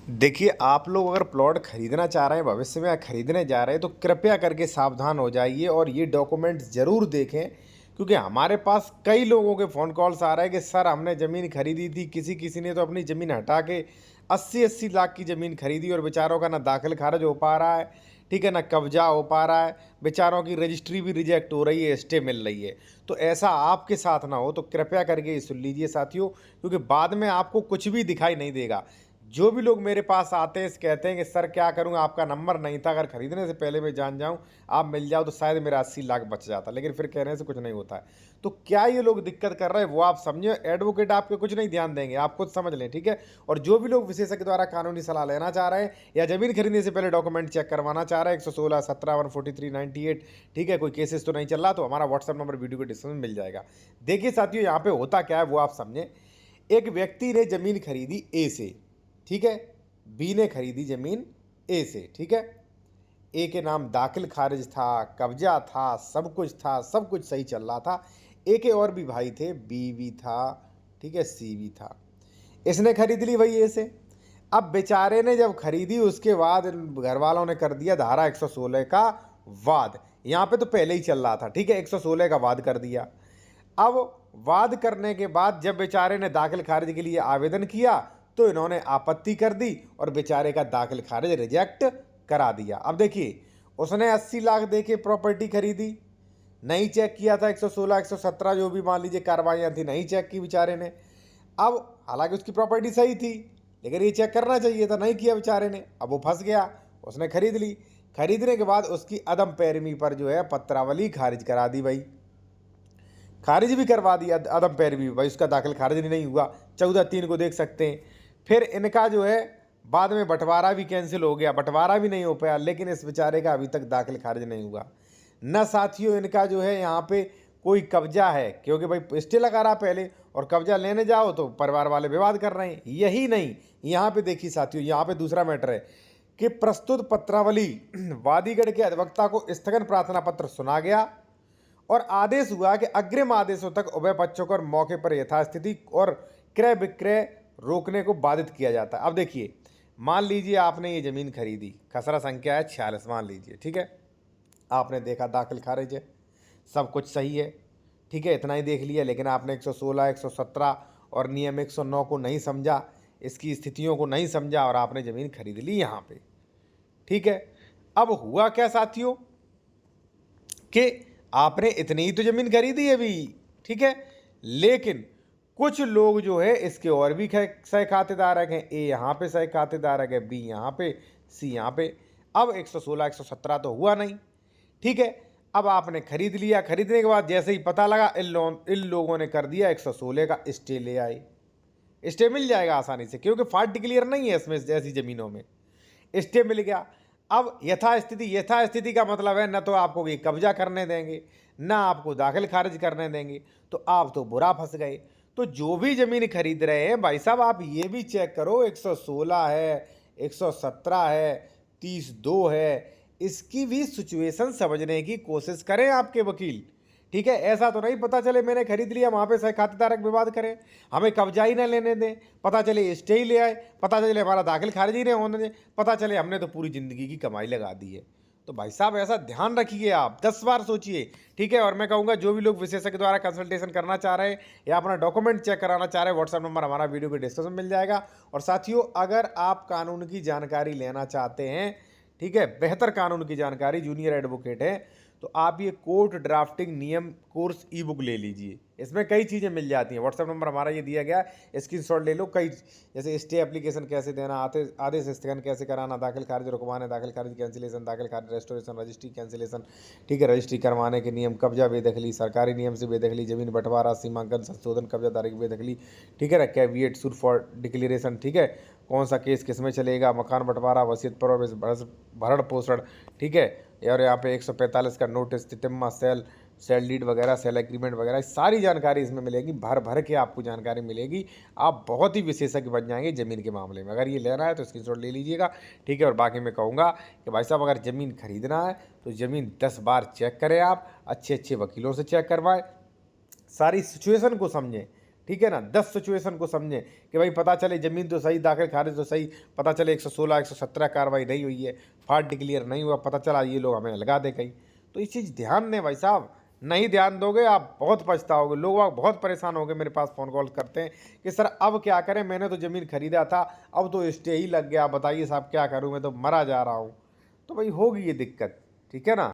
देखिए, आप लोग अगर प्लॉट खरीदना चाह रहे हैं भविष्य में या खरीदने जा रहे हैं तो कृपया करके सावधान हो जाइए और ये डॉक्यूमेंट्स ज़रूर देखें, क्योंकि हमारे पास कई लोगों के फ़ोन कॉल्स आ रहे हैं कि सर हमने ज़मीन खरीदी थी, किसी किसी ने तो अपनी ज़मीन हटा के 80-80 लाख की ज़मीन खरीदी और बेचारों का ना दाखिल खारिज हो पा रहा है, ठीक है, ना कब्जा हो पा रहा है, बेचारों की रजिस्ट्री भी रिजेक्ट हो रही है, स्टे मिल रही है। तो ऐसा आपके साथ ना हो तो कृपया करके ये सुन लीजिए साथियों, क्योंकि बाद में आपको कुछ भी दिखाई नहीं देगा। जो भी लोग मेरे पास आते हैं कहते हैं कि सर क्या करूं, आपका नंबर नहीं था, अगर खरीदने से पहले मैं जान जाऊं, आप मिल जाओ तो शायद मेरा 80 लाख बच जाता, लेकिन फिर कहने से कुछ नहीं होता है। तो क्या ये लोग दिक्कत कर रहे हैं वो आप समझे, एडवोकेट आपके कुछ नहीं ध्यान देंगे, आप खुद समझ लें, ठीक है। और जो भी लोग विशेषज्ञ द्वारा कानूनी सलाह लेना चाह रहे हैं या जमीन खरीदने से पहले डॉक्यूमेंट चेक करवाना चाह रहे हैं 116 17 143 98, ठीक है, कोई केसेस तो नहीं चल रहा, तो हमारा व्हाट्सएप नंबर वीडियो के डिस्क्रिप्शन में मिल जाएगा। देखिए साथियों, यहाँ पे होता क्या है वो आप समझें। एक व्यक्ति ने जमीन खरीदी ए से, ठीक है, बी ने खरीदी जमीन ए से, ठीक है। ए के नाम दाखिल खारिज था, कब्जा था, सब कुछ था, सब कुछ सही चल रहा था। ए के और भी भाई थे, बी भी था, ठीक है, सी भी था। इसने खरीद ली भाई ए से। अब बेचारे ने जब खरीदी उसके बाद घर वालों ने कर दिया धारा 116 का वाद। यहाँ पे तो पहले ही चल रहा था, ठीक है, 116 का वाद कर दिया। अब वाद करने के बाद जब बेचारे ने दाखिल खारिज के लिए आवेदन किया तो इन्होंने आपत्ति कर दी और बेचारे का दाखिल खारिज रिजेक्ट करा दिया। अब देखिए, उसने 80 लाख दे के प्रॉपर्टी खरीदी, नहीं चेक किया था 116 117 जो भी मान लीजिए कार्रवाइयाँ थी, नहीं चेक की बेचारे ने। अब हालांकि उसकी प्रॉपर्टी सही थी, लेकिन ये चेक करना चाहिए था, नहीं किया बेचारे ने। अब वो फंस गया, उसने खरीद ली। खरीदने के बाद उसकी अदम पैरवी पर जो है पत्रावली खारिज करा दी भाई, खारिज भी करवा दिया अदम पैरवी भाई, उसका दाखिल खारिज नहीं हुआ। 14/3 को देख सकते हैं। फिर इनका जो है बाद में बंटवारा भी कैंसिल हो गया, बंटवारा भी नहीं हो पाया, लेकिन इस बेचारे का अभी तक दाखिल खारिज नहीं हुआ। न साथियों इनका जो है यहाँ पे कोई कब्जा है, क्योंकि भाई स्टे लगा रहा पहले, और कब्जा लेने जाओ तो परिवार वाले विवाद कर रहे हैं। यही नहीं, यहाँ पे देखिए साथियों, यहाँ पे दूसरा मैटर है कि प्रस्तुत पत्रावली वादीगढ़ के अधिवक्ता को स्थगन प्रार्थना पत्र सुना गया और आदेश हुआ कि अग्रिम आदेशों तक उभय पक्षों को मौके पर यथास्थिति और क्रय विक्रय रोकने को बाधित किया जाता है। अब देखिए, मान लीजिए आपने ये जमीन खरीदी, खसरा संख्या है 46 मान लीजिए, ठीक है। आपने देखा दाखिल खारिज है, सब कुछ सही है, ठीक है, इतना ही देख लिया, लेकिन आपने 116 117 और नियम 109 को नहीं समझा, इसकी स्थितियों को नहीं समझा और आपने ज़मीन खरीद ली यहाँ पे, ठीक है। अब हुआ क्या साथियों कि आपने इतनी ही तो ज़मीन खरीदी है अभी, ठीक है, लेकिन कुछ लोग जो है इसके और भी सह खातेदारक हैं। ए यहाँ पे सह खातेदारक है, बी यहाँ पे, सी यहाँ पे। अब 116 117 तो हुआ नहीं, ठीक है। अब आपने खरीद लिया, खरीदने के बाद जैसे ही पता लगा इन लोगों ने कर दिया 116 का स्टे ले आए। स्टे मिल जाएगा आसानी से, क्योंकि फाट डिक्लेयर नहीं है इसमें ऐसी ज़मीनों में, स्टे मिल गया। अब यथास्थिति का मतलब है न तो आपको ये कब्जा करने देंगे, ना आपको दाखिल खारिज करने देंगे, तो आप तो बुरा फंस गए। तो जो भी ज़मीन खरीद रहे हैं भाई साहब, आप ये भी चेक करो 116 है, 117 है, 30(2) है, इसकी भी सिचुएशन समझने की कोशिश करें आपके वकील, ठीक है। ऐसा तो नहीं पता चले मैंने खरीद लिया, वहाँ पे सह खातेदारक विवाद करें, हमें कब्जा ही ना लेने दें, पता चले स्टे ही ले आए, पता चले हमारा दाखिल खारिज ही नहीं होने दें, पता चले हमने तो पूरी ज़िंदगी की कमाई लगा दी है। तो भाई साहब ऐसा ध्यान रखिए, आप 10 बार सोचिए, ठीक है। और मैं कहूँगा जो भी लोग विशेषज्ञ द्वारा कंसल्टेशन करना चाह रहे हैं या अपना डॉक्यूमेंट चेक कराना चाह रहे हैं, व्हाट्सएप नंबर हमारा वीडियो के डिस्क्रिप्शन में मिल जाएगा। और साथियों, अगर आप कानून की जानकारी लेना चाहते हैं, ठीक है, बेहतर कानून की जानकारी, जूनियर एडवोकेट है, तो आप ये कोर्ट ड्राफ्टिंग नियम कोर्स ई बुक ले लीजिए। इसमें कई चीज़ें मिल जाती हैं, व्हाट्सएप नंबर हमारा ये दिया गया है, स्क्रीनशॉट ले लो। कई जैसे स्टे एप्लीकेशन कैसे देना, आदेश स्थगन कैसे कराना, दाखिल खारिज रुकवाने, दाखिल खारिज कैंसिलेशन, दाखिल खारिज रेस्टोरेशन, रजिस्ट्री कैंसिलेशन, ठीक है, रजिस्ट्री करवाने के नियम, कब्जा बेदखली, सरकारी नियम से बेदखली, जमीन बंटवारा, सीमांकन संशोधन, कब्जादारी की बेदखली, ठीक है, कैविएट सूट फॉर डिक्लेरेशन, ठीक है, कौन सा केस किस में चलेगा, मकान बंटवारा, वसीयत पर भरण पोषण, ठीक है। और यहाँ पे 145 का नोटिस, तितिम्मा, सेल डीड वगैरह, सेल एग्रीमेंट वगैरह, सारी जानकारी इसमें मिलेगी, भर भर के आपको जानकारी मिलेगी। आप बहुत ही विशेषज्ञ बन जाएंगे ज़मीन के मामले में। अगर ये लेना है तो स्क्रीनशॉट ले लीजिएगा, ठीक है। और बाकी मैं कहूँगा कि भाई साहब, अगर ज़मीन खरीदना है तो ज़मीन 10 बार चेक करें, आप अच्छे अच्छे वकीलों से चेक करवाएं, सारी सिचुएशन को समझें, ठीक है ना। 10 सिचुएशन को समझें कि भाई पता चले ज़मीन तो सही, दाखिल खारिज तो सही, पता चले 116 117 कार्रवाई नहीं हुई है, फाल्ट डिक्लेयर नहीं हुआ, पता चला ये लोग हमें लगा दे कहीं। तो ये चीज़ ध्यान दें भाई साहब, नहीं ध्यान दोगे आप बहुत पछताओगे। लोग आप बहुत परेशान हो गए, मेरे पास फ़ोन कॉल करते हैं कि सर अब क्या करें, मैंने तो ज़मीन खरीदा था, अब तो स्टे ही लग गया, बताइए साहब क्या करूँ, मैं तो मरा जा रहा हूँ। तो भाई होगी ये दिक्कत, ठीक है ना।